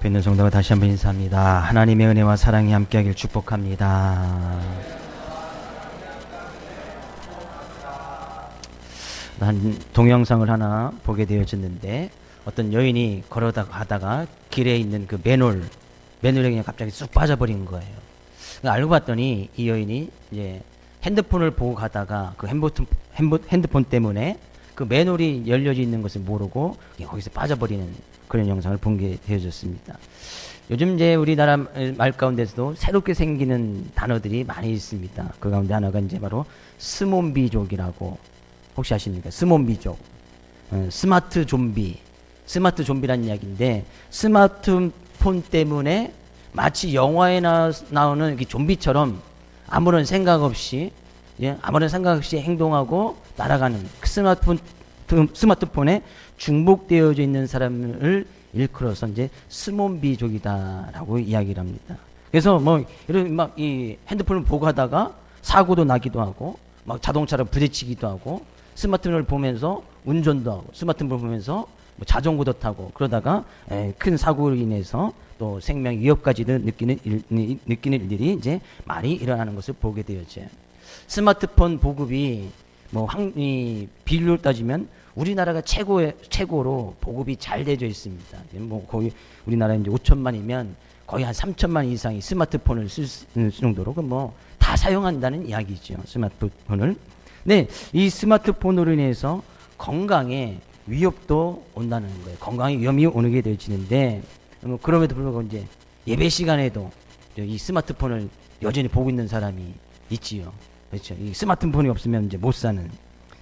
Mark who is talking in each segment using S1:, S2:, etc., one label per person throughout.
S1: 앞에 있는 성도가 다시 한번 인사합니다. 하나님의 은혜와 사랑이 함께하길 축복합니다. 한 동영상을 하나 보게 되어졌는데, 어떤 여인이 걸어가다가 길에 있는 그 맨홀에 그냥 갑자기 쑥 빠져버린 거예요. 알고 봤더니 이 여인이 이제 핸드폰을 보고 가다가 그 핸드폰 때문에 그 맨홀이 열려져 있는 것을 모르고 거기서 빠져버리는 그런 영상을 본 게 되어졌습니다. 요즘 이제 우리나라 말 가운데서도 새롭게 생기는 단어들이 많이 있습니다. 그 가운데 하나가 이제 바로 스몬비족이라고, 혹시 아십니까? 스몬비족, 스마트 좀비라는 이야기인데, 스마트폰 때문에 마치 영화에 나오는 좀비처럼 아무런 생각 없이 행동하고 날아가는 그 스마트폰에 중복되어져 있는 사람을 일컬어서 이제 스몬비족이다라고 이야기를 합니다. 그래서 이런 이 핸드폰을 보고 하다가 사고도 나기도 하고, 자동차를 부딪히기도 하고, 스마트폰을 보면서 운전도 하고, 스마트폰을 보면서 자전거도 타고, 그러다가 큰 사고로 인해서 또 생명 위협까지도 느끼는 일들이 이제 많이 일어나는 것을 보게 되었죠. 스마트폰 보급이 비율로 따지면 우리나라가 최고로 보급이 잘 되어 있습니다. 거의 우리나라 이제 5천만이면 거의 한 3천만 이상이 스마트폰을 쓸 정도로 다 사용한다는 이야기죠. 스마트폰을. 네, 이 스마트폰으로 인해서 건강에 위협도 온다는 거예요. 건강에 위험이 오게 되어지는데, 그럼에도 불구하고 이제 예배 시간에도 이 스마트폰을 여전히 보고 있는 사람이 있지요. 그렇죠. 이 스마트폰이 없으면 이제 못 사는.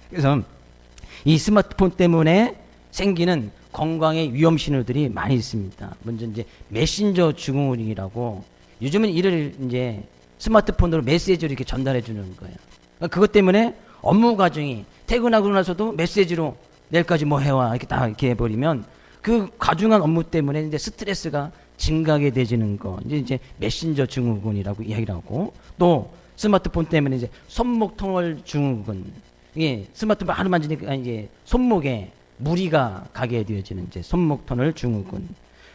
S1: 그래서 이 스마트폰 때문에 생기는 건강의 위험 신호들이 많이 있습니다. 먼저 이제 메신저 증후군이라고, 요즘은 이를 이제 스마트폰으로 메시지를 이렇게 전달해 주는 거예요. 그것 때문에 업무 과정이 퇴근하고 나서도 메시지로 내일까지 뭐 해와 이렇게 해버리면 그 과중한 업무 때문에 이제 스트레스가 증가하게 되지는 거, 이제 메신저 증후군이라고 이야기를 하고, 또 스마트폰 때문에 이제 손목 통월 증후군, 스마트폰 하루 만지니까 이제 손목에 무리가 가게 되어지는 이제 손목 터널 증후군,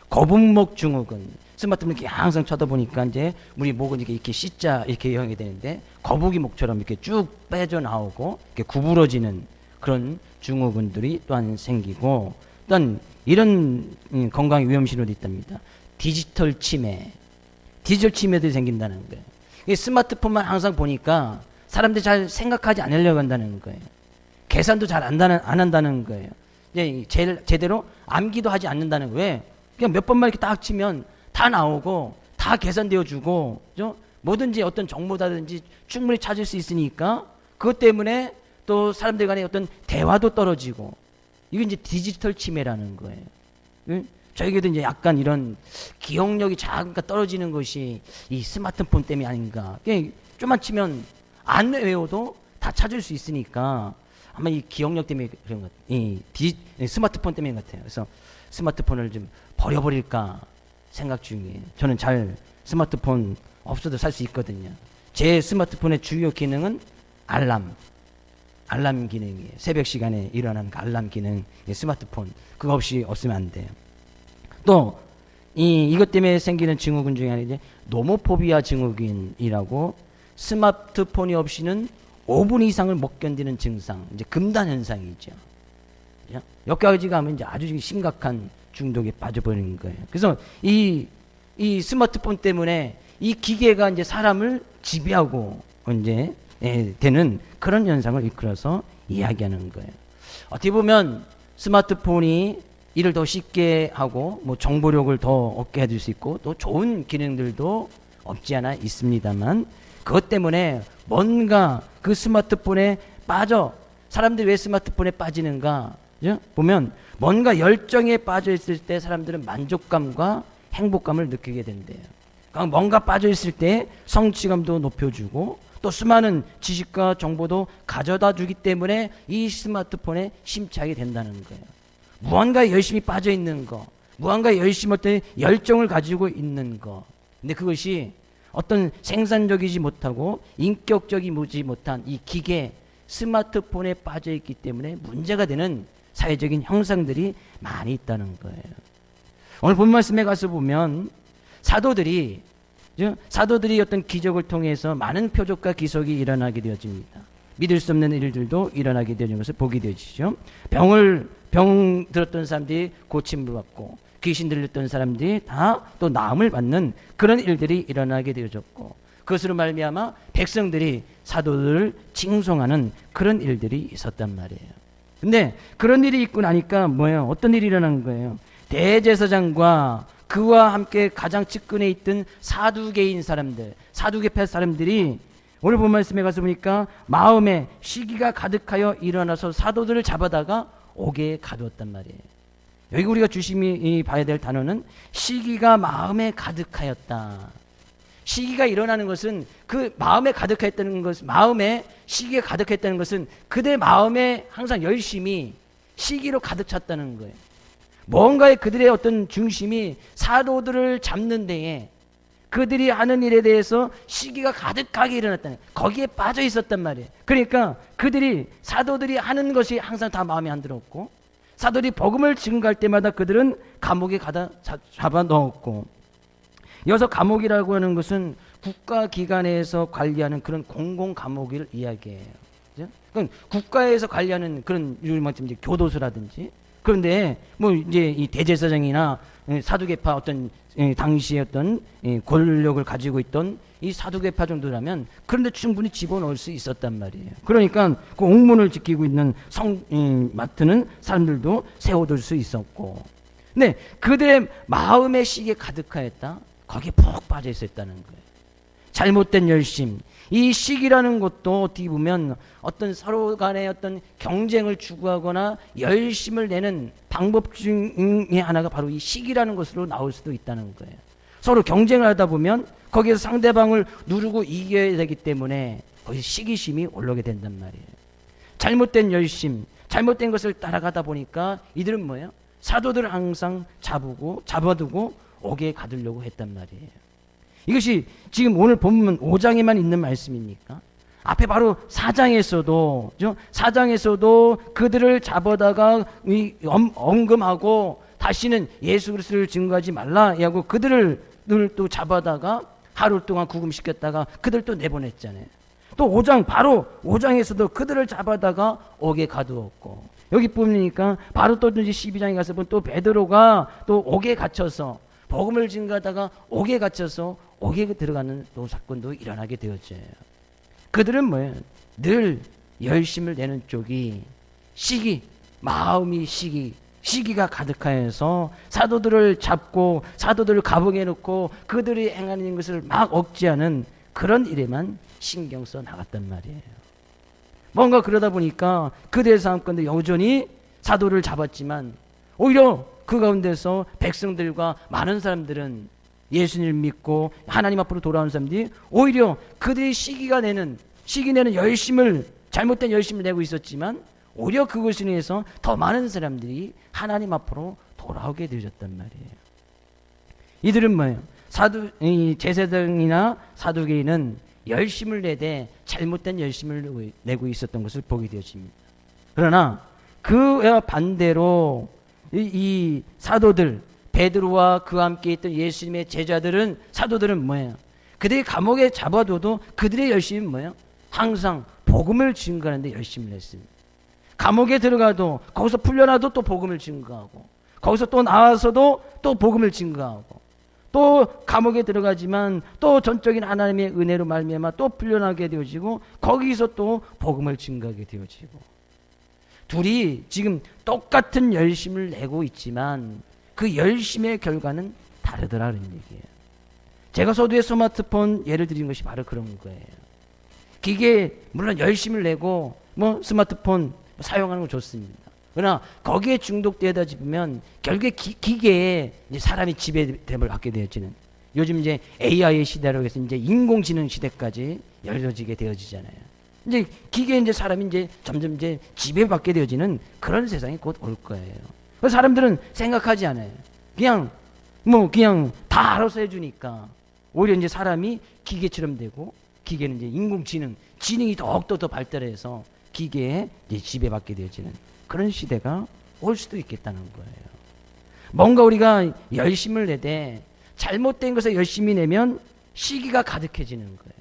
S1: 거북목 증후군. 스마트폰 이렇게 항상 쳐다보니까 이제 우리 목은 이렇게 C자 이렇게 형이 되는데, 거북이 목처럼 이렇게 쭉 빼져 나오고 이렇게 구부러지는 그런 증후군들이 또한 생기고, 또한 이런 건강 위험 신호도 있답니다. 디지털 치매도 생긴다는 거예요. 스마트폰만 항상 보니까 사람들이 잘 생각하지 않으려고 한다는 거예요. 계산도 잘 안 한다는 거예요. 제대로 암기도 하지 않는다는 거예요. 왜? 그냥 몇 번만 이렇게 딱 치면 다 나오고 다 계산되어 주고, 뭐든지 어떤 정보다든지 충분히 찾을 수 있으니까, 그것 때문에 또 사람들 간의 어떤 대화도 떨어지고, 이게 이제 디지털 치매라는 거예요. 저에게도 이제 약간 이런 기억력이 잠깐 떨어지는 것이 이 스마트폰 때문이 아닌가. 그냥 좀만 치면 안 외워도 다 찾을 수 있으니까 아마 이 기억력 때문에 그런 것 같아요. 이 스마트폰 때문인 것 같아요. 그래서 스마트폰을 좀 버려버릴까 생각 중이에요. 저는 잘 스마트폰 없어도 살 수 있거든요. 제 스마트폰의 주요 기능은 알람 기능이에요. 새벽 시간에 일어나는 그 알람 기능, 스마트폰 그거 없이 없으면 안 돼요. 또 이것 때문에 생기는 증후군 중에 하나 이제 노모포비아 증후군이라고, 스마트폰이 없이는 5분 이상을 못 견디는 증상, 이제 금단 현상이죠. 여기까지 가면 이제 아주 심각한 중독에 빠져버리는 거예요. 그래서 이 스마트폰 때문에 이 기계가 이제 사람을 지배하고 이제 되는 그런 현상을 이끌어서 이야기하는 거예요. 어떻게 보면 스마트폰이 일을 더 쉽게 하고 정보력을 더 얻게 해줄 수 있고, 또 좋은 기능들도 없지 않아 있습니다만, 그것 때문에 뭔가 그 스마트폰에 사람들이 왜 스마트폰에 빠지는가 보면, 뭔가 열정에 빠져 있을 때 사람들은 만족감과 행복감을 느끼게 된대요. 그러니까 뭔가 빠져 있을 때 성취감도 높여주고, 또 수많은 지식과 정보도 가져다 주기 때문에 이 스마트폰에 심취하게 된다는 거예요. 무언가에 열심히 빠져 있는 거, 무언가에 열심히 어떤 열정을 가지고 있는 거. 근데 그것이 어떤 생산적이지 못하고 인격적이지 못한 이 기계, 스마트폰에 빠져 있기 때문에 문제가 되는 사회적인 형상들이 많이 있다는 거예요. 오늘 본 말씀에 가서 보면 사도들이 어떤 기적을 통해서 많은 표적과 기적이 일어나게 되어집니다. 믿을 수 없는 일들도 일어나게 되는 것을 보게 되어지죠. 병 들었던 사람들이 고침을 받고 귀신 들렸던 사람들이 다 또 나음을 받는 그런 일들이 일어나게 되어졌고, 그것으로 말미암아 백성들이 사도들을 칭송하는 그런 일들이 있었단 말이에요. 근데 그런 일이 있고 나니까 뭐예요? 어떤 일이 일어난 거예요? 대제사장과 그와 함께 가장 측근에 있던 사두개인 사람들, 사두개파 사람들이 오늘 본 말씀에 가서 보니까 마음에 시기가 가득하여 일어나서 사도들을 잡아다가 옥에 가두었단 말이에요. 여기 우리가 주심이 봐야 될 단어는 시기가 마음에 가득하였다. 시기가 일어나는 것은 그 마음에 가득했다는 것은, 마음에 시기가 가득했다는 것은 그들 마음에 항상 열심이 시기로 가득 찼다는 거예요. 뭔가에 그들의 어떤 중심이 사도들을 잡는 데에 그들이 하는 일에 대해서 시기가 가득하게 일어났다는, 거기에 빠져 있었단 말이에요. 그러니까 그들이, 사도들이 하는 것이 항상 다 마음에 안 들었고, 사도들이 복음을 증거할 때마다 그들은 감옥에 가다 잡아 넣었고, 여기서 감옥이라고 하는 것은 국가기관에서 관리하는 그런 공공 감옥을 이야기해요. 그러니까 국가에서 관리하는 그런 이제 교도소라든지, 그런데 뭐 이제 이 대제사장이나 사두개파 어떤 당시의 어떤 권력을 가지고 있던 이 사두개파 정도라면 그런데 충분히 집어넣을 수 있었단 말이에요. 그러니까 그 옥문을 지키고 있는 맡는 사람들도 세워둘 수 있었고, 근데 그들의 마음의 시기에 가득하였다. 거기에 푹 빠져 있었다는 거예요. 잘못된 열심, 이 시기라는 것도 어떻게 보면 어떤 서로 간의 어떤 경쟁을 추구하거나 열심을 내는 방법 중에 하나가 바로 이 시기라는 것으로 나올 수도 있다는 거예요. 서로 경쟁을 하다 보면 거기에서 상대방을 누르고 이겨야 되기 때문에 거기서 시기심이 올라오게 된단 말이에요. 잘못된 열심, 잘못된 것을 따라가다 보니까 이들은 뭐예요? 사도들을 항상 잡아두고 옥에 가두려고 했단 말이에요. 이것이 지금 오늘 본문 5장에만 있는 말씀입니까? 앞에 바로 4장에서도 그들을 잡아다가 언금하고 다시는 예수 그리스도를 증거하지 말라 하고 그들을 또 잡아다가 하루 동안 구금시켰다가 그들 또 내보냈잖아요. 또 5장, 바로 5장에서도 그들을 잡아다가 옥에 가두었고, 여기 보니까 바로 또 12장에 가서 보면 또 베드로가 또 옥에 갇혀서 복음을 증거하다가 옥에 갇혀서 옥에 들어가는 또 사건도 일어나게 되었죠. 그들은 뭐예요? 늘 열심을 내는 쪽이 마음이 시기가 가득하여서 사도들을 잡고 사도들을 감옥에 넣고 그들이 행하는 것을 막 억제하는 그런 일에만 신경 써 나갔단 말이에요. 뭔가 그러다 보니까 그들의 싸움 가운데 여전히 사도를 잡았지만 오히려 그 가운데서 백성들과 많은 사람들은 예수님을 믿고 하나님 앞으로 돌아온 사람들이 오히려 그들의 시기 내는 잘못된 열심을 내고 있었지만 오히려 그것을 위해서 더 많은 사람들이 하나님 앞으로 돌아오게 되어졌단 말이에요. 이들은 뭐예요? 제사장이나 사두개인은 열심을 내되 잘못된 열심을 내고 있었던 것을 보게 되어집니다. 그러나 그와 반대로 이 사도들, 베드로와 그와 함께 있던 예수님의 제자들은, 사도들은 뭐예요? 그들이 감옥에 잡아둬도 그들의 열심은 뭐예요? 항상 복음을 증거하는 데 열심을 했습니다. 감옥에 들어가도 거기서 풀려나도 또 복음을 증거하고, 거기서 또 나와서도 또 복음을 증거하고, 또 감옥에 들어가지만 또 전적인 하나님의 은혜로 말미암아 또 풀려나게 되어지고 거기서 또 복음을 증거하게 되어지고, 둘이 지금 똑같은 열심을 내고 있지만 그 열심의 결과는 다르더라는 얘기예요. 제가 서두에 스마트폰 예를 드린 것이 바로 그런 거예요. 기계 물론 열심을 내고 뭐 스마트폰 사용하는 건 좋습니다. 그러나 거기에 중독되다 보면 결국에 기계에 이제 사람이 지배됨을 받게 되어지는, 요즘 이제 AI의 시대라고 해서 이제 인공지능 시대까지 열려지게 되어지잖아요. 이제 기계에 이제 사람이 이제 점점 이제 지배받게 되어지는 그런 세상이 곧 올 거예요. 그래서 사람들은 생각하지 않아요. 그냥 다 알아서 해주니까 오히려 이제 사람이 기계처럼 되고, 기계는 이제 지능이 더욱더 더 발달해서 기계에 이제 지배받게 되어지는 그런 시대가 올 수도 있겠다는 거예요. 뭔가 우리가 열심을 내되 잘못된 것에 열심히 내면 시기가 가득해지는 거예요.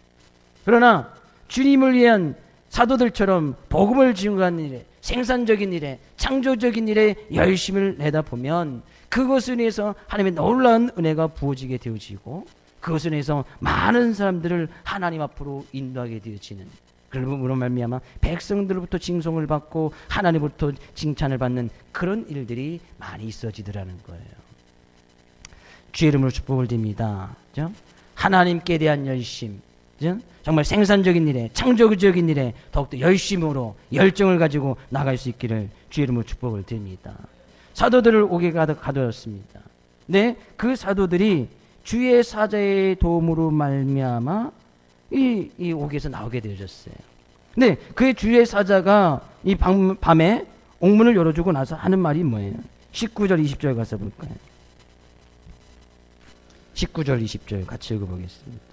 S1: 그러나 주님을 위한 사도들처럼 복음을 증거하는 일에, 생산적인 일에, 창조적인 일에 열심을 내다 보면 그것을 위해서 하나님의 놀라운 은혜가 부어지게 되어지고 그것을 위해서 많은 사람들을 하나님 앞으로 인도하게 되어지는, 그러므로 말미암아 백성들로부터 징송을 받고 하나님으로부터 칭찬을 받는 그런 일들이 많이 있어지더라는 거예요. 주의 이름으로 축복을 드립니다. 그죠? 하나님께 대한 열심, 그죠? 정말 생산적인 일에, 창조적인 일에 더욱더 열심으로 열정을 가지고 나갈 수 있기를 주의 이름으로 축복을 드립니다. 사도들을 옥에 가두었습니다. 네, 그 사도들이 주의 사자의 도움으로 말미암아 이 옥에서 나오게 되어졌어요. 근데 그의 주의 사자가 이 밤에 옥문을 열어주고 나서 하는 말이 뭐예요? 19절 20절 가서 볼까요? 19절 20절 같이 읽어보겠습니다.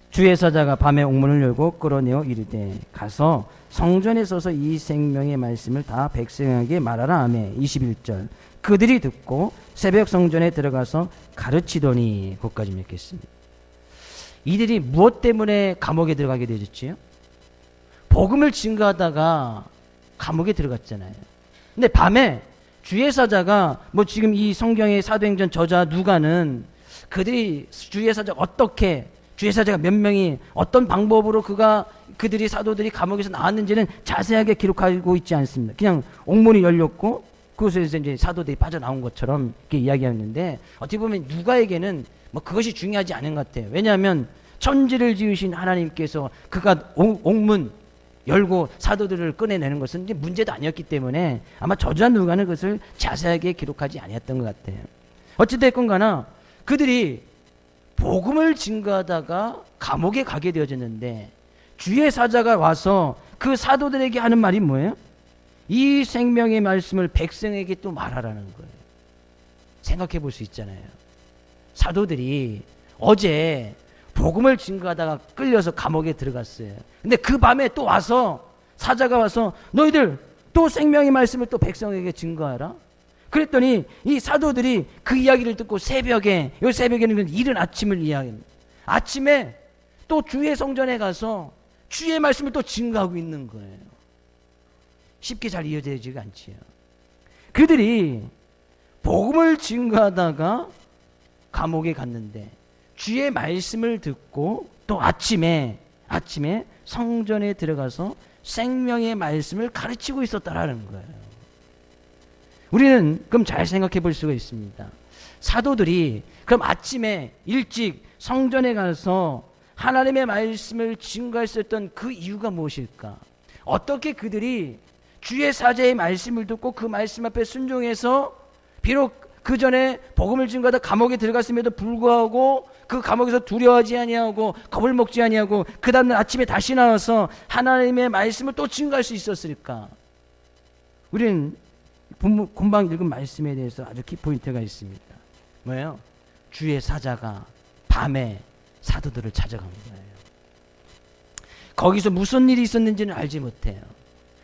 S1: 주의 사자가 밤에 옥문을 열고 끌어내어 이르되 가서 성전에 서서 이 생명의 말씀을 다 백성에게 말하라 하매 21절 그들이 듣고 새벽 성전에 들어가서 가르치더니 거기까지 읽겠습니다. 이들이 무엇 때문에 감옥에 들어가게 되었지요? 복음을 증거하다가 감옥에 들어갔잖아요. 근데 밤에 주의 사자가 뭐 지금 이 성경의 사도행전 저자 누가는 그들이 주의 사자가 어떻게, 주의 사자가 몇 명이 어떤 방법으로 그들이 사도들이 감옥에서 나왔는지는 자세하게 기록하고 있지 않습니다. 그냥 옥문이 열렸고 그곳에서 이제 사도들이 빠져나온 것처럼 이렇게 이야기하는데 어떻게 보면 누가에게는 뭐 그것이 중요하지 않은 것 같아요. 왜냐하면 천지를 지으신 하나님께서 그가 옥문 열고 사도들을 꺼내내는 것은 이제 문제도 아니었기 때문에 아마 저자 누가는 그것을 자세하게 기록하지 아니었던 것 같아요. 어찌됐건 가나 그들이 복음을 증거하다가 감옥에 가게 되어졌는데 주의 사자가 와서 그 사도들에게 하는 말이 뭐예요? 이 생명의 말씀을 백성에게 또 말하라는 거예요. 생각해 볼 수 있잖아요. 사도들이 어제 복음을 증거하다가 끌려서 감옥에 들어갔어요. 근데 그 밤에 또 와서 사자가 와서 너희들 또 생명의 말씀을 또 백성에게 증거하라. 그랬더니 이 사도들이 그 이야기를 듣고 새벽에, 이 새벽에는 이른 아침을 이야기합니다. 아침에 또 주의 성전에 가서 주의 말씀을 또 증거하고 있는 거예요. 쉽게 잘 이해되지가 않지요. 그들이 복음을 증거하다가 감옥에 갔는데 주의 말씀을 듣고 또 아침에 성전에 들어가서 생명의 말씀을 가르치고 있었다라는 거예요. 우리는 그럼 잘 생각해 볼 수가 있습니다. 사도들이 그럼 아침에 일찍 성전에 가서 하나님의 말씀을 증거했었던 그 이유가 무엇일까? 어떻게 그들이 주의 사자의 말씀을 듣고 그 말씀 앞에 순종해서 비록 그 전에 복음을 증거하다 감옥에 들어갔음에도 불구하고 그 감옥에서 두려워하지 아니하고 겁을 먹지 아니하고 그 다음날 아침에 다시 나와서 하나님의 말씀을 또 증거할 수 있었을까? 우리는 금방 읽은 말씀에 대해서 아주 키포인트가 있습니다. 뭐예요? 주의 사자가 밤에 사도들을 찾아간 거예요. 거기서 무슨 일이 있었는지는 알지 못해요.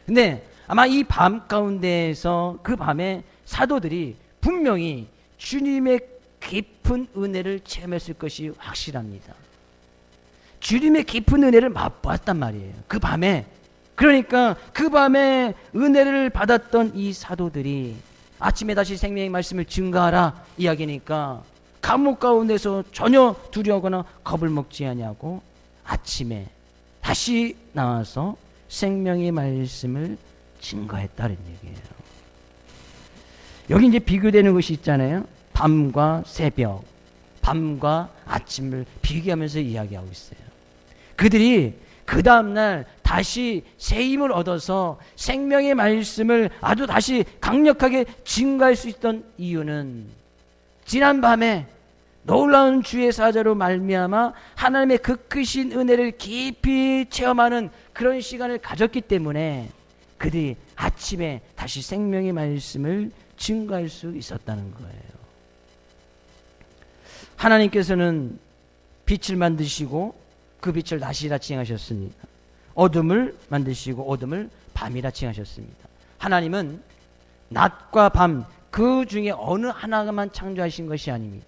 S1: 근데 아마 이 밤 가운데에서 그 밤에 사도들이 분명히 주님의 깊은 은혜를 체험했을 것이 확실합니다. 주님의 깊은 은혜를 맛보았단 말이에요. 그 밤에. 그러니까 그 밤에 은혜를 받았던 이 사도들이 아침에 다시 생명의 말씀을 증거하라 이야기니까 감옥 가운데서 전혀 두려워하거나 겁을 먹지 아니하고 아침에 다시 나와서 생명의 말씀을 증거했다는 얘기예요. 여기 이제 비교되는 것이 있잖아요. 밤과 새벽, 밤과 아침을 비교하면서 이야기하고 있어요. 그들이 그 다음날 다시 새 힘을 얻어서 생명의 말씀을 아주 다시 강력하게 증거할 수 있던 이유는 지난 밤에 놀라운 주의 사자로 말미암아 하나님의 그 크신 은혜를 깊이 체험하는 그런 시간을 가졌기 때문에 그들이 아침에 다시 생명의 말씀을 증거할 수 있었다는 거예요. 하나님께서는 빛을 만드시고 그 빛을 낮이라 칭하셨습니다. 어둠을 만드시고 어둠을 밤이라 칭하셨습니다. 하나님은 낮과 밤 그 중에 어느 하나만 창조하신 것이 아닙니다.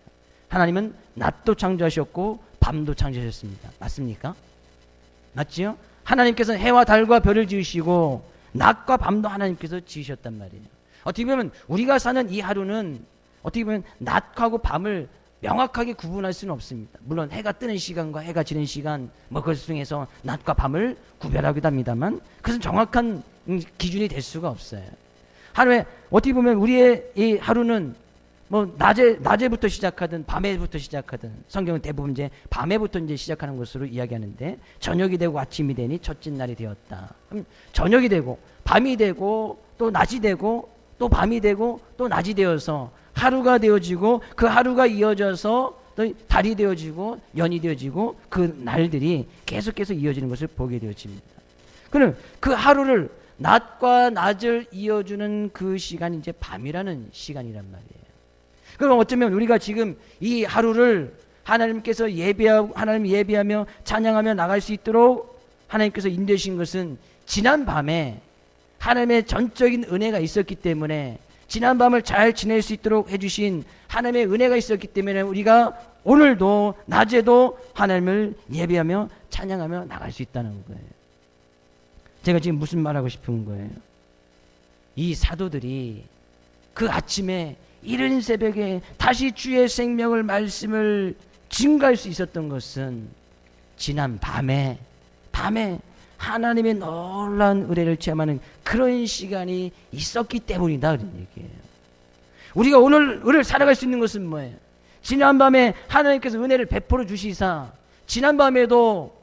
S1: 하나님은 낮도 창조하셨고 밤도 창조하셨습니다. 맞습니까? 맞지요? 하나님께서 해와 달과 별을 지으시고 낮과 밤도 하나님께서 지으셨단 말이에요. 어떻게 보면 우리가 사는 이 하루는 어떻게 보면 낮하고 밤을 명확하게 구분할 수는 없습니다. 물론 해가 뜨는 시간과 해가 지는 시간 그것 중에서 낮과 밤을 구별하기도 합니다만 그것은 정확한 기준이 될 수가 없어요. 하루에 어떻게 보면 우리의 이 하루는 낮에부터 시작하든 밤에부터 시작하든 성경은 대부분 이제 밤에부터 이제 시작하는 것으로 이야기하는데 저녁이 되고 아침이 되니 첫째 날이 되었다. 그럼 저녁이 되고 밤이 되고 또 낮이 되고 또 밤이 되고 또 낮이 되어서 하루가 되어지고 그 하루가 이어져서 또 달이 되어지고 년이 되어지고 그 날들이 계속해서 이어지는 것을 보게 되어집니다. 그럼 그 하루를 낮과 낮을 이어주는 그 시간이 이제 밤이라는 시간이란 말이에요. 그럼 어쩌면 우리가 지금 이 하루를 하나님께서 하나님 예배하며 찬양하며 나갈 수 있도록 하나님께서 인도하신 것은 지난 밤에 하나님의 전적인 은혜가 있었기 때문에 지난 밤을 잘 지낼 수 있도록 해주신 하나님의 은혜가 있었기 때문에 우리가 오늘도 낮에도 하나님을 예배하며 찬양하며 나갈 수 있다는 거예요. 제가 지금 무슨 말하고 싶은 거예요? 이 사도들이 그 아침에 이른 새벽에 다시 주의 생명을 말씀을 증거할 수 있었던 것은 지난 밤에 하나님의 놀라운 은혜를 체험하는 그런 시간이 있었기 때문이다 그런 얘기예요. 우리가 오늘을 살아갈 수 있는 것은 뭐예요? 지난 밤에 하나님께서 은혜를 베풀어 주시사 지난 밤에도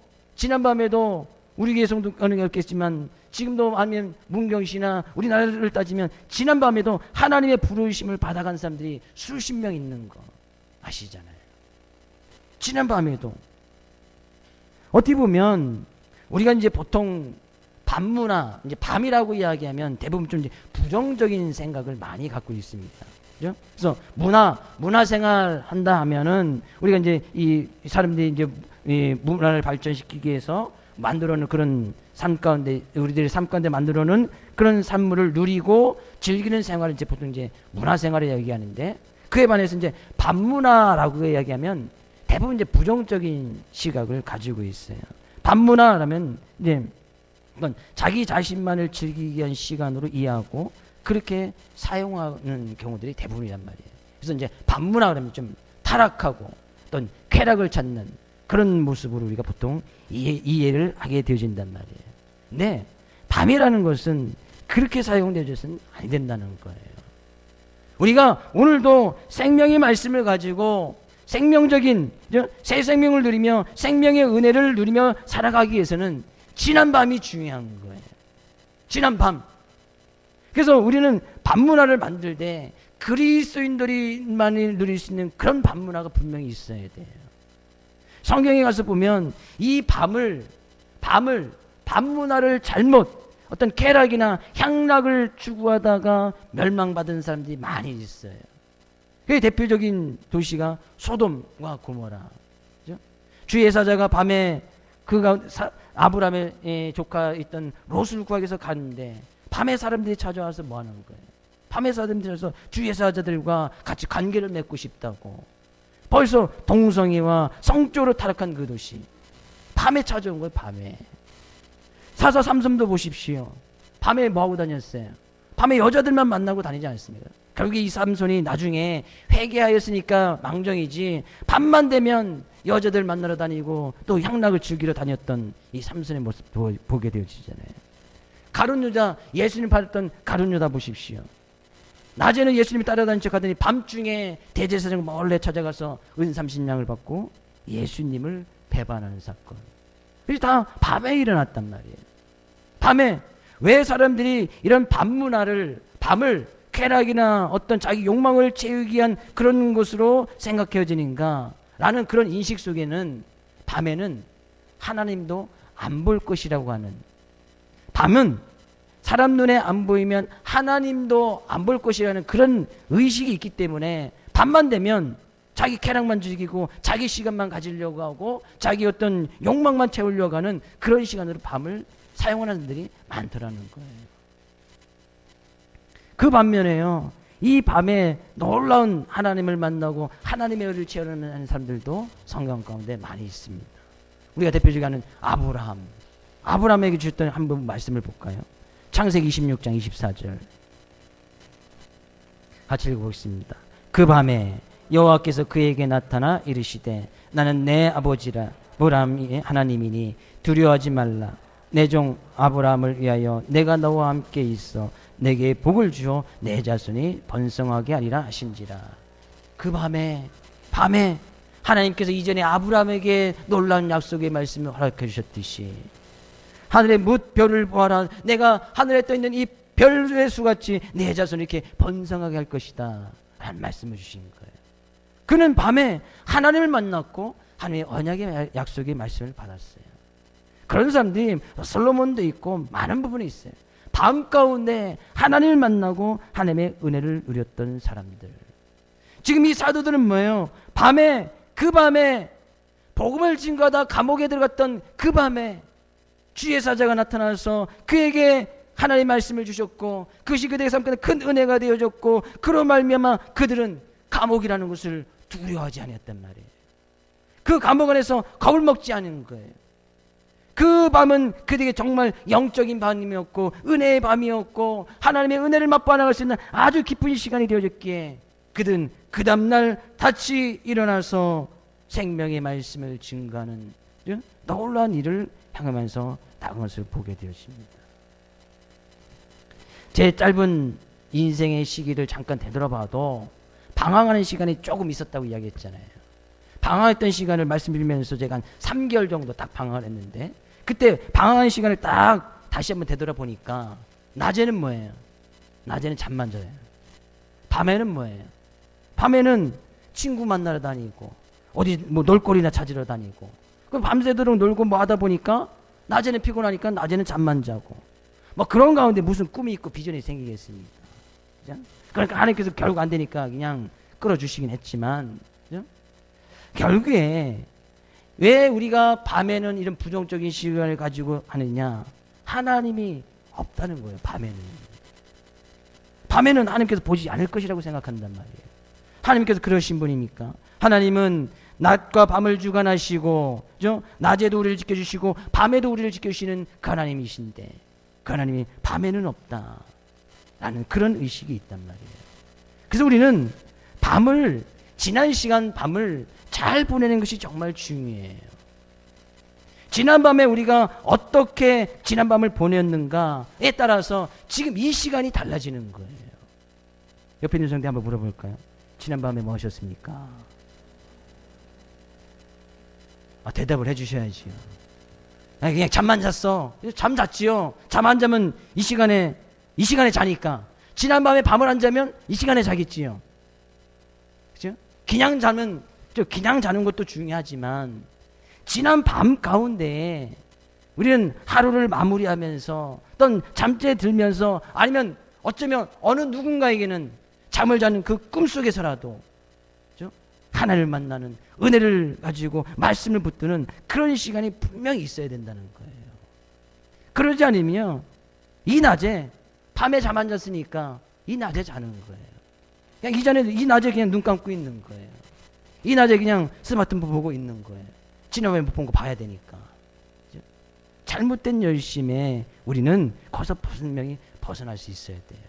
S1: 우리 교회 성도는 없겠지만 지금도 아니면 문경시나 우리나라를 따지면 지난 밤에도 하나님의 부르심을 받아간 사람들이 수십 명 있는 거 아시잖아요. 지난 밤에도 어떻게 보면 우리가 이제 보통 밤문화, 이제 밤이라고 이야기하면 대부분 좀 이제 부정적인 생각을 많이 갖고 있습니다. 그죠? 그래서 문화생활 한다 하면은 우리가 이제 이 사람들이 이제 이 문화를 발전시키기 위해서 만들어놓은 그런 삶 가운데 우리들의 삶 가운데 만들어놓은 그런 삶을 누리고 즐기는 생활을 이제 보통 이제 문화생활을 이야기하는데 그에 반해서 이제 밤문화라고 이야기하면 대부분 이제 부정적인 시각을 가지고 있어요. 밤문화라면 이제 이건 자기 자신만을 즐기기 위한 시간으로 이해하고 그렇게 사용하는 경우들이 대부분이란 말이에요. 그래서 이제 밤문화 그러면 좀 타락하고 어떤 쾌락을 찾는 그런 모습으로 우리가 보통 이해를 하게 되어진단 말이에요. 근데 밤이라는 것은 그렇게 사용되어져서는 안 된다는 거예요. 우리가 오늘도 생명의 말씀을 가지고 생명적인 새 생명을 누리며 생명의 은혜를 누리며 살아가기 위해서는 지난 밤이 중요한 거예요. 지난 밤. 그래서 우리는 밤문화를 만들 때 그리스도인들이만이 누릴 수 있는 그런 밤문화가 분명히 있어야 돼요. 성경에 가서 보면 이 밤문화를 잘못 어떤 쾌락이나 향락을 추구하다가 멸망받은 사람들이 많이 있어요. 그 대표적인 도시가 소돔과 고모라. 그죠? 주 예사자가 밤에 아브라함의 조카 있던 롯을 구하기 위해서 갔는데 밤에 사람들이 찾아와서 뭐 하는 거예요? 밤에 사람들이 와서 주 예사자들과 같이 관계를 맺고 싶다고. 벌써 동성애와 성적으로 타락한 그 도시. 밤에 찾아온 거예요, 밤에. 사사 삼손도 보십시오. 밤에 뭐하고 다녔어요? 밤에 여자들만 만나고 다니지 않습니까? 결국에 이 삼손이 나중에 회개하였으니까 망정이지 밤만 되면 여자들 만나러 다니고 또 향락을 즐기러 다녔던 이 삼손의 모습 보게 되어지잖아요. 가룟 유다, 예수님 받았던 가룟 유다 보십시오. 낮에는 예수님이 따라다니는 척 하더니 밤중에 대제사장 몰래 찾아가서 은 30냥을 받고 예수님을 배반하는 사건. 그게 다 밤에 일어났단 말이에요. 밤에 왜 사람들이 이런 밤문화를 밤을 쾌락이나 어떤 자기 욕망을 채우기 위한 그런 것으로 생각해지는가 라는 그런 인식 속에는 밤에는 하나님도 안 볼 것이라고 하는, 밤은 사람 눈에 안 보이면 하나님도 안 볼 것이라는 그런 의식이 있기 때문에 밤만 되면 자기 쾌락만 즐기고 자기 시간만 가지려고 하고 자기 어떤 욕망만 채우려고 하는 그런 시간으로 밤을 사용하는 사람들이 많더라는 거예요. 그 반면에요, 이 밤에 놀라운 하나님을 만나고 하나님의 의를 체험하는 사람들도 성경 가운데 많이 있습니다. 우리가 대표적으로 아는 아브라함에게 주셨던 한번 말씀을 볼까요? 창세기 26장 24절 같이 읽어보겠습니다. 그 밤에 여호와께서 그에게 나타나 이르시되 나는 내 아버지라 아브라함이 하나님이니 두려워하지 말라. 내 종 아브라함을 위하여 내가 너와 함께 있어 내게 복을 주어 내 자손이 번성하게 하리라 하신지라. 그 밤에 하나님께서 이전에 아브라함에게 놀라운 약속의 말씀을 허락해 주셨듯이 하늘의 뭇 별을 보아라. 내가 하늘에 떠 있는 이 별의 수같이 내 자손이 이렇게 번성하게 할 것이다 라는 말씀을 주신 거예요. 그는 밤에 하나님을 만났고 하나님의 언약의 약속의 말씀을 받았어요. 그런 사람들이 솔로몬도 있고 많은 부분이 있어요. 밤 가운데 하나님을 만나고 하나님의 은혜를 누렸던 사람들. 지금 이 사도들은 뭐예요? 그 밤에 복음을 증거하다 감옥에 들어갔던 그 밤에 주의 사자가 나타나서 그에게 하나님의 말씀을 주셨고 그것이 그들의 삶 가운데 큰 은혜가 되어졌고 그로 말미암아 그들은 감옥이라는 것을 두려워하지 아니했단 말이에요. 그 감옥 안에서 겁을 먹지 않은 거예요. 그 밤은 그들에게 정말 영적인 밤이었고 은혜의 밤이었고 하나님의 은혜를 맛보아 나갈 수 있는 아주 깊은 시간이 되어졌기에 그들은 그 다음날 다시 일어나서 생명의 말씀을 증거하는 놀라운 일을 향하면서 나간 것을 보게 되었습니다. 제 짧은 인생의 시기를 잠깐 되돌아봐도 방황하는 시간이 조금 있었다고 이야기했잖아요. 방황했던 시간을 말씀드리면서 제가 한 3개월 정도 딱 방황을 했는데 그때 방황하는 시간을 딱 다시 한번 되돌아보니까 낮에는 뭐예요? 낮에는 잠만 자요. 밤에는 뭐예요? 밤에는 친구 만나러 다니고 어디 뭐 놀거리나 찾으러 다니고 그럼 밤새도록 놀고 뭐 하다 보니까 낮에는 피곤하니까 낮에는 잠만 자고 뭐 그런 가운데 무슨 꿈이 있고 비전이 생기겠습니까? 그죠? 그러니까 하나님께서 결국 안 되니까 그냥 끌어주시긴 했지만 그죠? 결국에 왜 우리가 밤에는 이런 부정적인 시간을 가지고 하느냐? 하나님이 없다는 거예요. 밤에는 하나님께서 보지 않을 것이라고 생각한단 말이에요. 하나님께서 그러신 분입니까? 하나님은 낮과 밤을 주관하시고 그죠? 낮에도 우리를 지켜주시고 밤에도 우리를 지켜주시는 그 하나님이신데 그 하나님이 밤에는 없다라는 그런 의식이 있단 말이에요. 그래서 우리는 지난 시간 밤을 잘 보내는 것이 정말 중요해요. 지난 밤에 우리가 어떻게 지난 밤을 보냈는가에 따라서 지금 이 시간이 달라지는 거예요. 옆에 있는 사람한테 한번 물어볼까요? 지난 밤에 뭐 하셨습니까? 대답을 해주셔야지요. 그냥 잠만 잤어. 잠 잤지요. 잠 안 자면 이 시간에 자니까. 지난 밤에 밤을 안 자면 이 시간에 자겠지요. 그죠? 그냥 자는 것도 중요하지만 지난 밤 가운데 우리는 하루를 마무리하면서 어떤 잠재 들면서 아니면 어쩌면 어느 누군가에게는 잠을 자는 그 꿈속에서라도 그죠? 하나님을 만나는 은혜를 가지고 말씀을 붙드는 그런 시간이 분명히 있어야 된다는 거예요. 그러지 않으면 이 낮에 밤에 잠 안 잤으니까 이 낮에 자는 거예요. 그냥 이 낮에 그냥 눈 감고 있는 거예요. 이 낮에 그냥 스마트폰 보고 있는 거예요. 지난번에 못 본 거 봐야 되니까. 그죠? 잘못된 열심에 우리는 거기서 분명히 벗어날 수 있어야 돼요.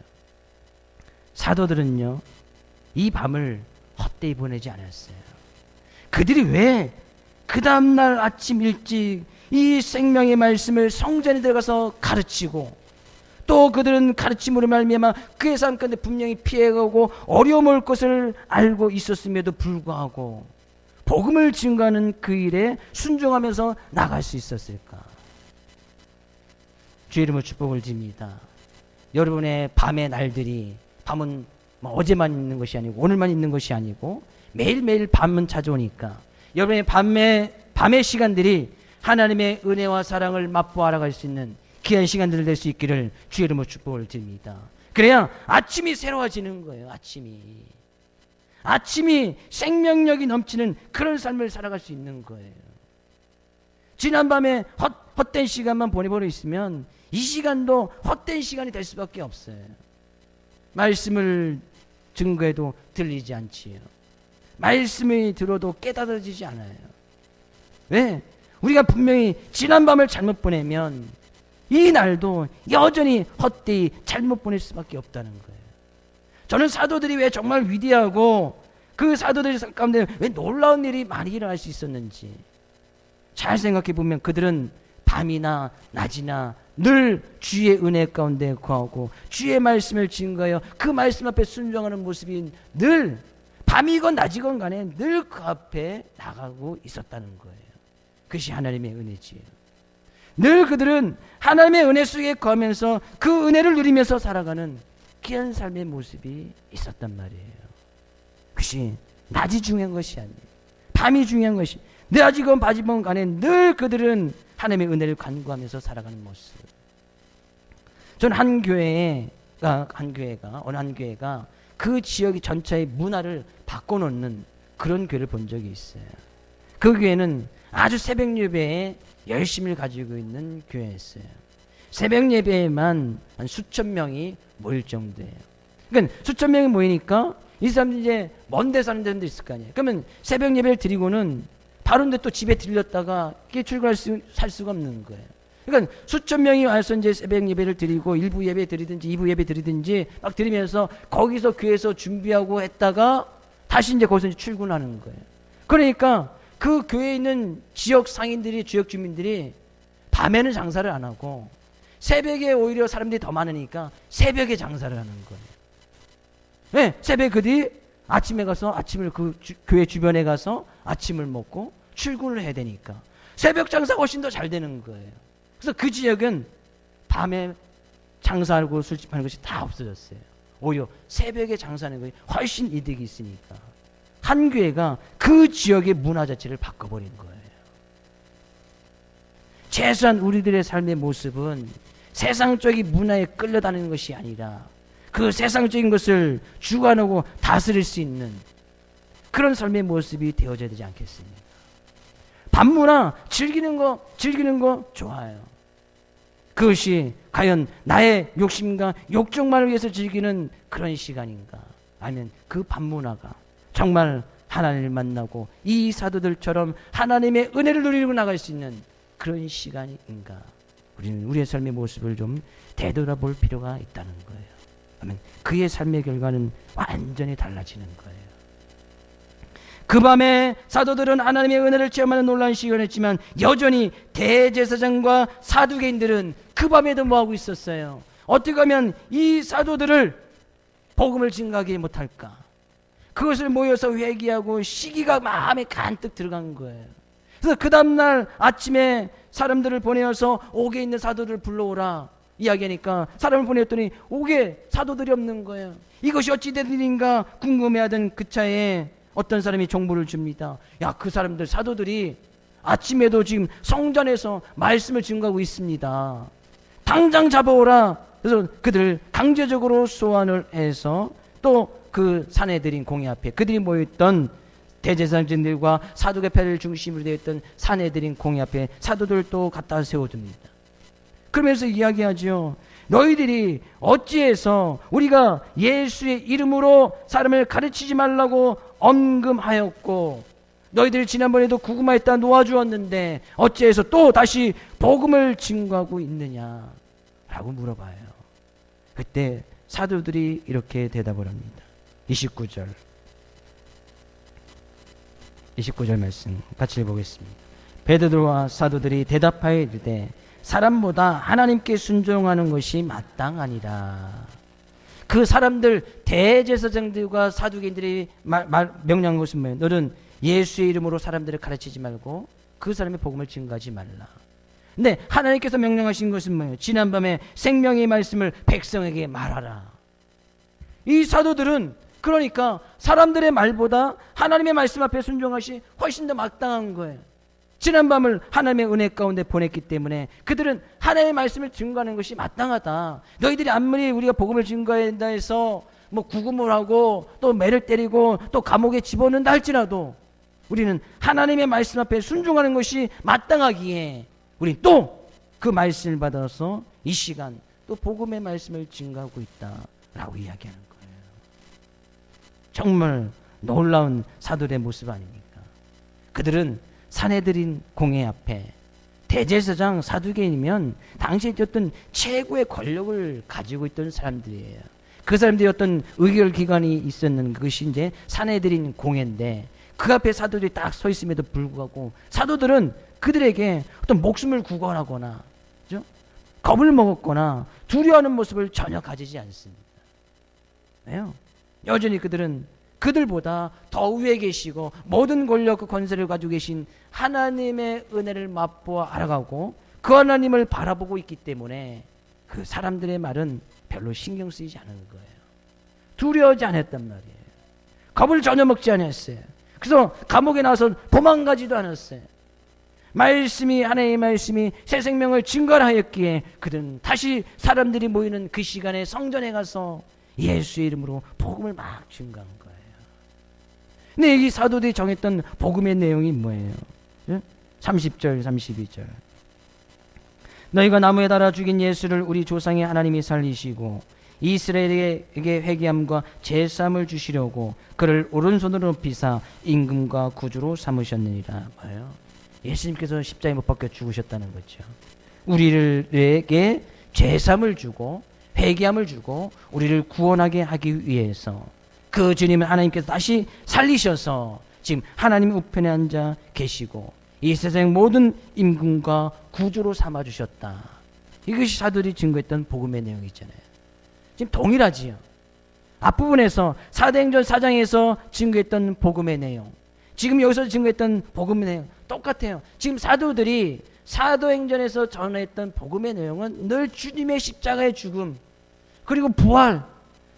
S1: 사도들은요, 이 밤을 헛되이 보내지 않았어요. 그들이 왜 그 다음날 아침 일찍 이 생명의 말씀을 성전에 들어가서 가르치고 또 그들은 가르침으로 말미암아 그의 삶 가운데 분명히 피해가고 어려움 올 것을 알고 있었음에도 불구하고 복음을 증거하는 그 일에 순종하면서 나갈 수 있었을까? 주의 이름으로 축복을 드립니다. 여러분의 밤의 날들이 밤은 뭐 어제만 있는 것이 아니고 오늘만 있는 것이 아니고 매일매일 밤은 찾아오니까 여러분의 밤의 시간들이 하나님의 은혜와 사랑을 맛보아 알아갈 수 있는 귀한 시간들 될 수 있기를 주의 이름으로 축복을 드립니다. 그래야 아침이 새로워지는 거예요. 아침이 생명력이 넘치는 그런 삶을 살아갈 수 있는 거예요. 지난밤에 헛된 시간만 보내버려 있으면 이 시간도 헛된 시간이 될 수밖에 없어요. 말씀을 증거해도 들리지 않지요. 말씀이 들어도 깨달아지지 않아요. 왜? 우리가 분명히 지난 밤을 잘못 보내면 이 날도 여전히 헛되이 잘못 보낼 수밖에 없다는 거예요. 저는 사도들이 왜 정말 위대하고 그 사도들 가운데 왜 놀라운 일이 많이 일어날 수 있었는지 잘 생각해 보면 그들은 밤이나 낮이나 늘 주의 은혜 가운데 거하고 주의 말씀을 증거하여 그 말씀 앞에 순종하는 모습이 늘 밤이건 낮이건 간에 늘 그 앞에 나가고 있었다는 거예요. 그것이 하나님의 은혜지요. 늘 그들은 하나님의 은혜 속에 거하면서 그 은혜를 누리면서 살아가는 귀한 삶의 모습이 있었단 말이에요. 그것이 낮이 중요한 것이 아니에요. 밤이 중요한 것이, 낮이건 밤이건 간에 늘 그들은 하나님의 은혜를 간구하면서 살아가는 모습. 저는 한 교회가 어느 한 교회가 그 지역의 전체의 문화를 바꿔놓는 그런 교회를 본 적이 있어요. 그 교회는 아주 새벽 예배에 열심을 가지고 있는 교회였어요. 새벽 예배에만 한 수천 명이 모일 정도예요. 그러니까 수천 명이 모이니까 이 사람들이 이제 먼데 사는 데도 있을 거 아니에요. 그러면 새벽 예배를 드리고는 바로 또 집에 들렸다가 살 수가 없는 거예요. 그러니까 수천 명이 와서 이제 새벽 예배를 드리고 일부 예배 드리든지 2부 예배 드리든지 막 드리면서 거기서 교회에서 준비하고 했다가 다시 이제 거기서 이제 출근하는 거예요. 그러니까 그 교회에 있는 지역 상인들이, 지역 주민들이 밤에는 장사를 안 하고 새벽에 오히려 사람들이 더 많으니까 새벽에 장사를 하는 거예요. 네, 새벽에 그들이 아침에 가서 아침을 교회 주변에 가서 아침을 먹고 출근을 해야 되니까 새벽 장사가 훨씬 더 잘 되는 거예요. 그래서 그 지역은 밤에 장사하고 술집하는 것이 다 없어졌어요. 오히려 새벽에 장사하는 것이 훨씬 이득이 있으니까 한 교회가 그 지역의 문화 자체를 바꿔버린 거예요. 최소한 우리들의 삶의 모습은 세상적인 문화에 끌려다니는 것이 아니라 그 세상적인 것을 주관하고 다스릴 수 있는 그런 삶의 모습이 되어져야 되지 않겠습니까? 밤문화 즐기는 거 좋아요. 그것이 과연 나의 욕심과 욕정만을 위해서 즐기는 그런 시간인가? 아니면 그 밤문화가 정말 하나님을 만나고 이 사도들처럼 하나님의 은혜를 누리고 나갈 수 있는 그런 시간인가? 우리는 우리의 삶의 모습을 좀 되돌아볼 필요가 있다는 거예요. 그러면 그의 삶의 결과는 완전히 달라지는 거예요. 그 밤에 사도들은 하나님의 은혜를 체험하는 놀라운 시간이었지만 여전히 대제사장과 사두개인들은 그 밤에도 뭐하고 있었어요? 어떻게 하면 이 사도들을 복음을 증거하지 못할까? 그것을 모여서 회개하고 시기가 마음에 간뜩 들어간 거예요. 그래서 그 다음날 아침에 사람들을 보내어서 옥에 있는 사도들을 불러오라 이야기하니까 사람을 보냈더니 옥에 사도들이 없는 거예요. 이것이 어찌 된 일인가 궁금해하던 그 차에 어떤 사람이 정보를 줍니다. 야, 그 사람들 사도들이 아침에도 지금 성전에서 말씀을 증거하고 있습니다. 당장 잡아오라. 그래서 그들을 강제적으로 소환을 해서 또 그 사내들인 공회 앞에 그들이 모였던 대제사장들과 사두개파를 중심으로 되어 있던 사내들인 공회 앞에 사도들을 또 갖다 세워둡니다. 그러면서 이야기하죠. 너희들이 어찌해서 우리가 예수의 이름으로 사람을 가르치지 말라고 언금하였고 너희들이 지난번에도 구금하였다 놓아주었는데 어찌해서 또 다시 복음을 증거하고 있느냐 라고 물어봐요. 그때 사도들이 이렇게 대답을 합니다. 29절 말씀 같이 읽어보겠습니다. 베드로와 사도들이 대답하여 이르되 사람보다 하나님께 순종하는 것이 마땅하니라. 그 사람들 대제사장들과 사두개인들이 명령한 것은 뭐예요? 너는 예수의 이름으로 사람들을 가르치지 말고 그 사람의 복음을 증거하지 말라. 근데 하나님께서 명령하신 것은 뭐예요? 지난밤에 생명의 말씀을 백성에게 말하라. 이 사도들은 그러니까 사람들의 말보다 하나님의 말씀 앞에 순종하시 훨씬 더 마땅한 거예요. 지난밤을 하나님의 은혜 가운데 보냈기 때문에 그들은 하나님의 말씀을 증거하는 것이 마땅하다. 너희들이 아무리 우리가 복음을 증거한다 해서 뭐 구금을 하고 또 매를 때리고 또 감옥에 집어넣는다 할지라도 우리는 하나님의 말씀 앞에 순종하는 것이 마땅하기에 우리는 또 그 말씀을 받아서 이 시간 또 복음의 말씀을 증거하고 있다라고 이야기하는 거예요. 정말 놀라운 사도들의 모습 아닙니까? 그들은 사내들인 공회 앞에 대제사장 사두개인이면 당시에 어떤 최고의 권력을 가지고 있던 사람들이에요. 그 사람들이 어떤 의결기관이 있었는 것이 이제 사내들인 공회인데 그 앞에 사도들이 딱 서 있음에도 불구하고 사도들은 그들에게 어떤 목숨을 구걸하거나 그죠? 겁을 먹었거나 두려워하는 모습을 전혀 가지지 않습니다. 왜요? 여전히 그들은 그들보다 더 위에 계시고 모든 권력과 권세를 가지고 계신 하나님의 은혜를 맛보아 알아가고 그 하나님을 바라보고 있기 때문에 그 사람들의 말은 별로 신경 쓰이지 않은 거예요. 두려워하지 않았단 말이에요. 겁을 전혀 먹지 않았어요. 그래서 감옥에 나와서 도망가지도 않았어요. 하나님의 말씀이 새 생명을 증거하였기에 그들은 다시 사람들이 모이는 그 시간에 성전에 가서 예수의 이름으로 복음을 막 증거한 거예요. 근데 이 사도들이 정했던 복음의 내용이 뭐예요? 30절 32절 너희가 나무에 달아 죽인 예수를 우리 조상의 하나님이 살리시고 이스라엘에게 회개함과 제사함을 주시려고 그를 오른손으로 높이사 임금과 구주로 삼으셨느니라. 뭐예요? 예수님께서 십자가에 못 박혀 죽으셨다는 거죠. 우리에게 제사함을 주고 회개함을 주고 우리를 구원하게 하기 위해서 그 주님을 하나님께서 다시 살리셔서 지금 하나님 우편에 앉아 계시고 이 세상 모든 임금과 구주로 삼아주셨다. 이것이 사도들이 증거했던 복음의 내용이잖아요. 지금 동일하지요. 앞부분에서 사도행전 4장에서 증거했던 복음의 내용, 지금 여기서 증거했던 복음의 내용 똑같아요. 지금 사도들이 사도행전에서 전했던 복음의 내용은 늘 주님의 십자가의 죽음 그리고 부활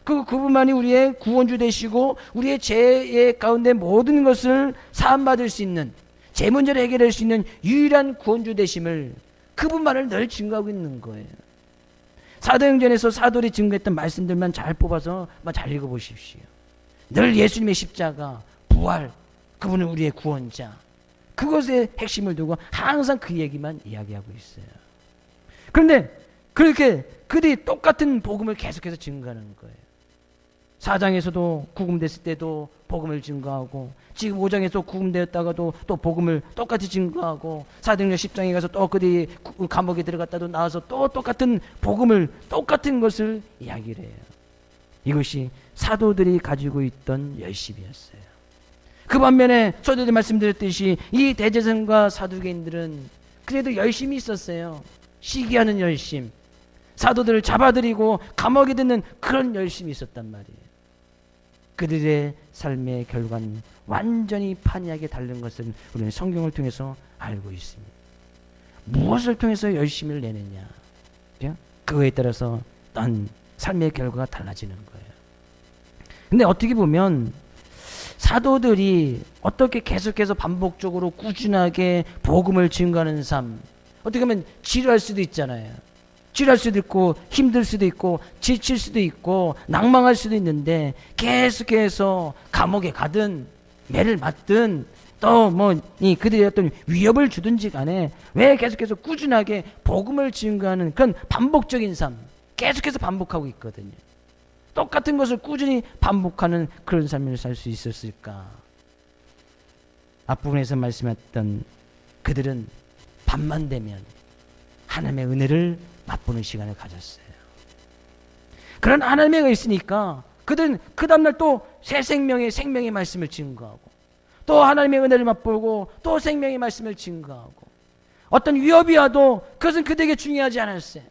S1: 그분만이 우리의 구원주 되시고 우리의 죄의 가운데 모든 것을 사함받을 수 있는 죄 문제를 해결할 수 있는 유일한 구원주 되심을 그분만을 늘 증거하고 있는 거예요. 사도행전에서 사도들이 증거했던 말씀들만 잘 뽑아서 잘 읽어보십시오. 늘 예수님의 십자가, 부활, 그분은 우리의 구원자, 그것에 핵심을 두고 항상 그 얘기만 이야기하고 있어요. 그런데 그렇게 그들이 똑같은 복음을 계속해서 증거하는 거예요. 4장에서도 구금됐을 때도 복음을 증거하고 지금 5장에서 구금되었다가도 또 복음을 똑같이 증거하고 사도행전 10장에 가서 또 그들이 감옥에 들어갔다도 나와서 또 똑같은 복음을 똑같은 것을 이야기를 해요. 이것이 사도들이 가지고 있던 열심이었어요. 그 반면에 저도 말씀드렸듯이 이 대제사장과 사두개인들은 그래도 열심이 있었어요. 시기하는 열심, 사도들을 잡아들이고 감옥에 듣는 그런 열심이 있었단 말이에요. 그들의 삶의 결과는 완전히 판이하게 다른 것을 우리는 성경을 통해서 알고 있습니다. 무엇을 통해서 열심을 내느냐, 그거에 따라서 난 삶의 결과가 달라지는 거예요. 근데 어떻게 보면 사도들이 어떻게 계속해서 반복적으로 꾸준하게 복음을 증거하는 삶, 어떻게 보면 지루할 수도 있잖아요. 지루할 수도 있고 힘들 수도 있고 지칠 수도 있고 낭망할 수도 있는데 계속해서 감옥에 가든 매를 맞든 또 그들이 어떤 위협을 주든지 간에 왜 계속해서 꾸준하게 복음을 증거하는 그런 반복적인 삶 계속해서 반복하고 있거든요. 똑같은 것을 꾸준히 반복하는 그런 삶을 살 수 있었을까? 앞부분에서 말씀했던 그들은 밤만 되면 하나님의 은혜를 맛보는 시간을 가졌어요. 그런 하나님의 은혜가 있으니까 그들은 그 다음날 또 새 생명의 말씀을 증거하고 또 하나님의 은혜를 맛보고 또 생명의 말씀을 증거하고 어떤 위협이 와도 그것은 그들에게 중요하지 않았어요.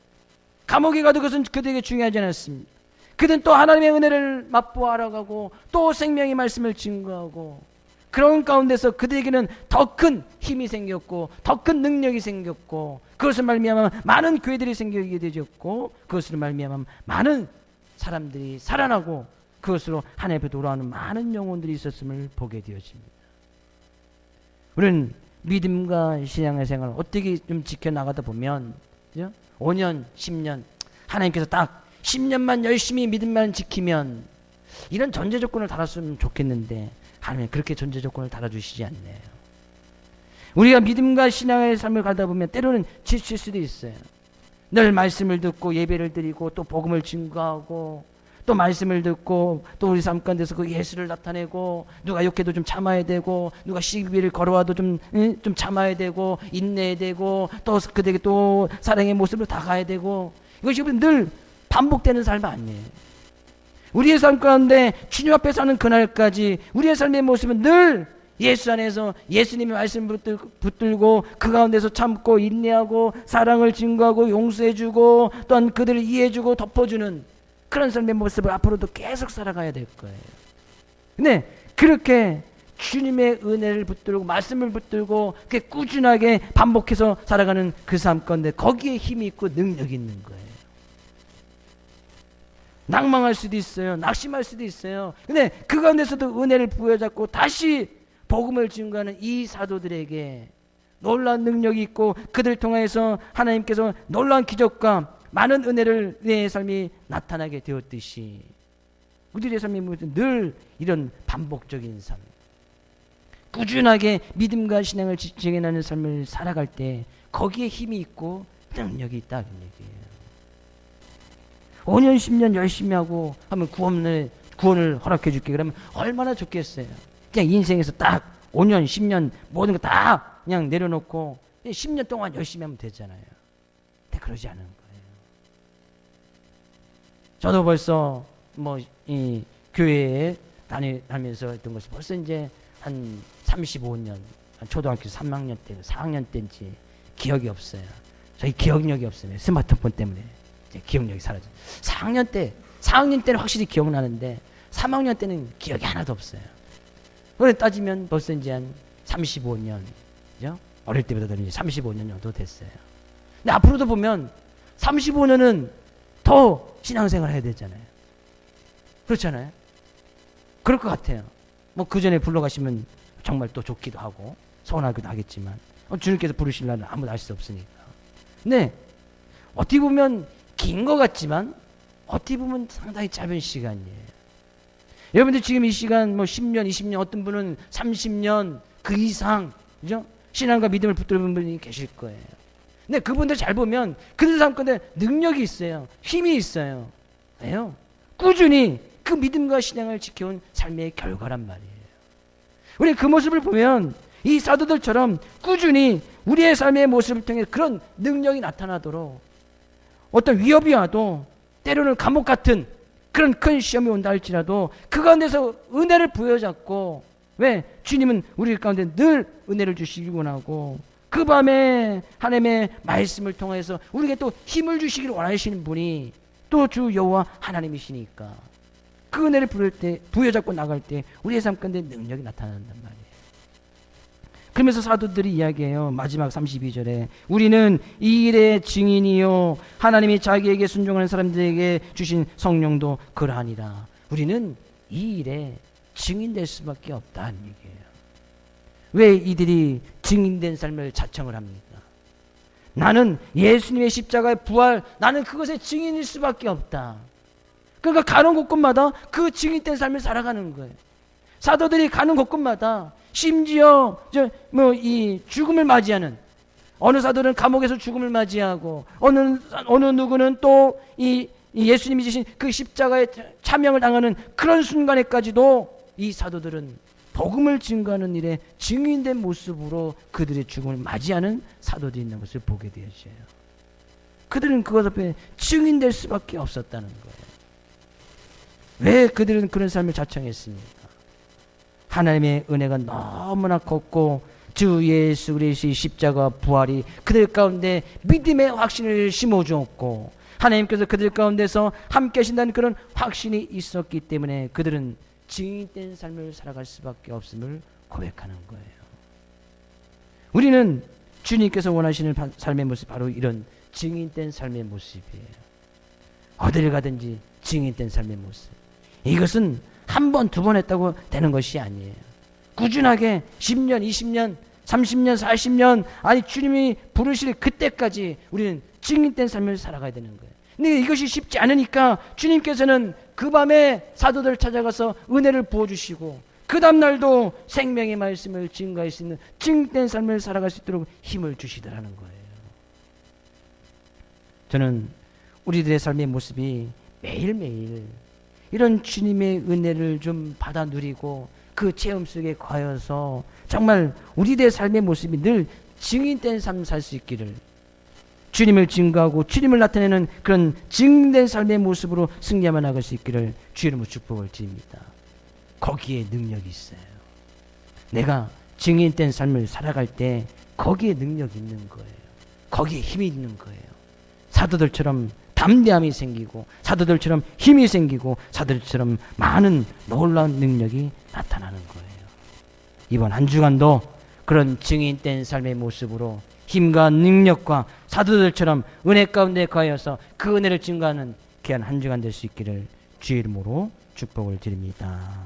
S1: 감옥에 가도 그것은 그들에게 중요하지 않았습니다. 그들은 또 하나님의 은혜를 맛보아 알아가고 또 생명의 말씀을 증거하고 그런 가운데서 그들에게는 더 큰 힘이 생겼고 더 큰 능력이 생겼고 그것을 말미암아 많은 교회들이 생기게 되었고 그것으로 말미암아 많은 사람들이 살아나고 그것으로 하나님 앞에 돌아오는 많은 영혼들이 있었음을 보게 되어집니다. 우리는 믿음과 신앙의 생활을 어떻게 좀 지켜나가다 보면 5년, 10년 하나님께서 딱 10년만 열심히 믿음만 지키면 이런 전제 조건을 달았으면 좋겠는데 하나님 그렇게 전제 조건을 달아주시지 않네요. 우리가 믿음과 신앙의 삶을 가다 보면 때로는 지칠 수도 있어요. 늘 말씀을 듣고 예배를 드리고 또 복음을 증거하고 또 말씀을 듣고 또 우리 삶 가운데서 그 예수를 나타내고 누가 욕해도 좀 참아야 되고 누가 시비를 걸어와도 좀 참아야 되고 인내해야 되고 또 그들에게 또 사랑의 모습으로 다가야 되고 이것이 늘 반복되는 삶 아니에요. 우리의 삶 가운데 주님 앞에 사는 그날까지 우리의 삶의 모습은 늘 예수 안에서 예수님의 말씀을 붙들고 그 가운데서 참고 인내하고 사랑을 증거하고 용서해주고 또한 그들을 이해해주고 덮어주는 그런 삶의 모습을 앞으로도 계속 살아가야 될 거예요. 근데 그렇게 주님의 은혜를 붙들고 말씀을 붙들고 그렇게 꾸준하게 반복해서 살아가는 그 삶 가운데 거기에 힘이 있고 능력이 있는 거예요. 낭망할 수도 있어요. 낙심할 수도 있어요. 근데 그 가운데서도 은혜를 부여잡고 다시 복음을 증거하는 이 사도들에게 놀라운 능력이 있고 그들 통해서 하나님께서 놀라운 기적과 많은 은혜의 삶이 나타나게 되었듯이 우리의 삶이 늘 이런 반복적인 삶, 꾸준하게 믿음과 신앙을 지탱해나는 삶을 살아갈 때 거기에 힘이 있고 능력이 있다는 얘기예요. 5년 10년 열심히 하고 하면 구원을 허락해 줄게 그러면 얼마나 좋겠어요. 그냥 인생에서 딱 5년 10년 모든 거 다 그냥 내려놓고 10년 동안 열심히 하면 되잖아요. 근데 그러지 않은 거예요. 저도 벌써 이 교회에 다니면서 했던 것이 벌써 이제 한 35년, 초등학교 3학년 때, 4학년 때인지 기억이 없어요. 저희 기억력이 없어요. 스마트폰 때문에 이제 기억력이 사라져. 4학년 때는 확실히 기억나는데 3학년 때는 기억이 하나도 없어요. 그래 따지면 벌써 이제 한 35년, 그죠? 어릴 때보다 이제 35년 정도 됐어요. 근데 앞으로도 보면 35년은 더 신앙생활 해야 되잖아요. 그렇잖아요. 그럴 것 같아요. 그 전에 불러가시면 정말 또 좋기도 하고 서운하기도 하겠지만 주님께서 부르실 날은 아무도 알 수 없으니까. 근데 어떻게 보면 긴 것 같지만 어떻게 보면 상당히 짧은 시간이에요. 여러분들 지금 이 시간 10년, 20년, 어떤 분은 30년 그 이상, 그죠? 신앙과 믿음을 붙들는 분이 계실 거예요. 근데 그분들 잘 보면 그들 삶 가운데 능력이 있어요. 힘이 있어요. 왜요? 꾸준히 그 믿음과 신앙을 지켜온 삶의 결과란 말이에요. 우리 그 모습을 보면 이 사도들처럼 꾸준히 우리의 삶의 모습을 통해 그런 능력이 나타나도록 어떤 위협이 와도 때로는 감옥 같은 그런 큰 시험이 온다 할지라도 그 가운데서 은혜를 부여잡고 왜? 주님은 우리 가운데 늘 은혜를 주시기 원하고 그 밤에 하나님의 말씀을 통해서 우리에게 또 힘을 주시기를 원하시는 분이 또 주 여호와 하나님이시니까 그 은혜를 부여잡고 나갈 때 우리의 삶 가운데 능력이 나타난단 말이에요. 그러면서 사도들이 이야기해요. 마지막 32절에 우리는 이 일의 증인이요 하나님이 자기에게 순종하는 사람들에게 주신 성령도 그러하니라. 우리는 이 일에 증인될 수밖에 없다는 얘기예요. 왜 이들이 증인된 삶을 자청을 합니까? 나는 예수님의 십자가의 부활, 나는 그것의 증인일 수밖에 없다. 그러니까 가는 곳곳마다 그 증인된 삶을 살아가는 거예요. 사도들이 가는 곳곳마다 심지어 이 죽음을 맞이하는 어느 사도는 감옥에서 죽음을 맞이하고 어느 누구는 또 이 예수님이 지신 그 십자가의 참형을 당하는 그런 순간에까지도 이 사도들은 복음을 증거하는 일에 증인된 모습으로 그들의 죽음을 맞이하는 사도들이 있는 것을 보게 되어져요. 그들은 그것 앞에 증인될 수밖에 없었다는 거예요. 왜 그들은 그런 삶을 자청했습니까? 하나님의 은혜가 너무나 컸고 주 예수 그리스도의 십자가 부활이 그들 가운데 믿음의 확신을 심어주었고 하나님께서 그들 가운데서 함께 하신다는 그런 확신이 있었기 때문에 그들은 증인된 삶을 살아갈 수밖에 없음을 고백하는 거예요. 우리는 주님께서 원하시는 삶의 모습 바로 이런 증인된 삶의 모습이에요. 어디를 가든지 증인된 삶의 모습. 이것은 한 번, 두 번 했다고 되는 것이 아니에요. 꾸준하게 10년, 20년, 30년, 40년 아니 주님이 부르실 그때까지 우리는 증인된 삶을 살아가야 되는 거예요. 근데 이것이 쉽지 않으니까 주님께서는 그 밤에 사도들을 찾아가서 은혜를 부어주시고 그 다음날도 생명의 말씀을 증거할 수 있는 증인된 삶을 살아갈 수 있도록 힘을 주시더라는 거예요. 저는 우리들의 삶의 모습이 매일매일 이런 주님의 은혜를 좀 받아 누리고 그 체험 속에 거여서 정말 우리들의 삶의 모습이 늘 증인된 삶 살 수 있기를, 주님을 증거하고 주님을 나타내는 그런 증인된 삶의 모습으로 승리하며 나갈 수 있기를 주 이름으로 축복을 드립니다. 거기에 능력이 있어요. 내가 증인된 삶을 살아갈 때 거기에 능력이 있는 거예요. 거기에 힘이 있는 거예요. 사도들처럼 담대함이 생기고, 사도들처럼 힘이 생기고, 사도들처럼 많은 놀라운 능력이 나타나는 거예요. 이번 한 주간도 그런 증인된 삶의 모습으로 힘과 능력과 사도들처럼 은혜 가운데 거하여서 그 은혜를 증거하는 귀한 한 주간 될 수 있기를 주 이름으로 축복을 드립니다.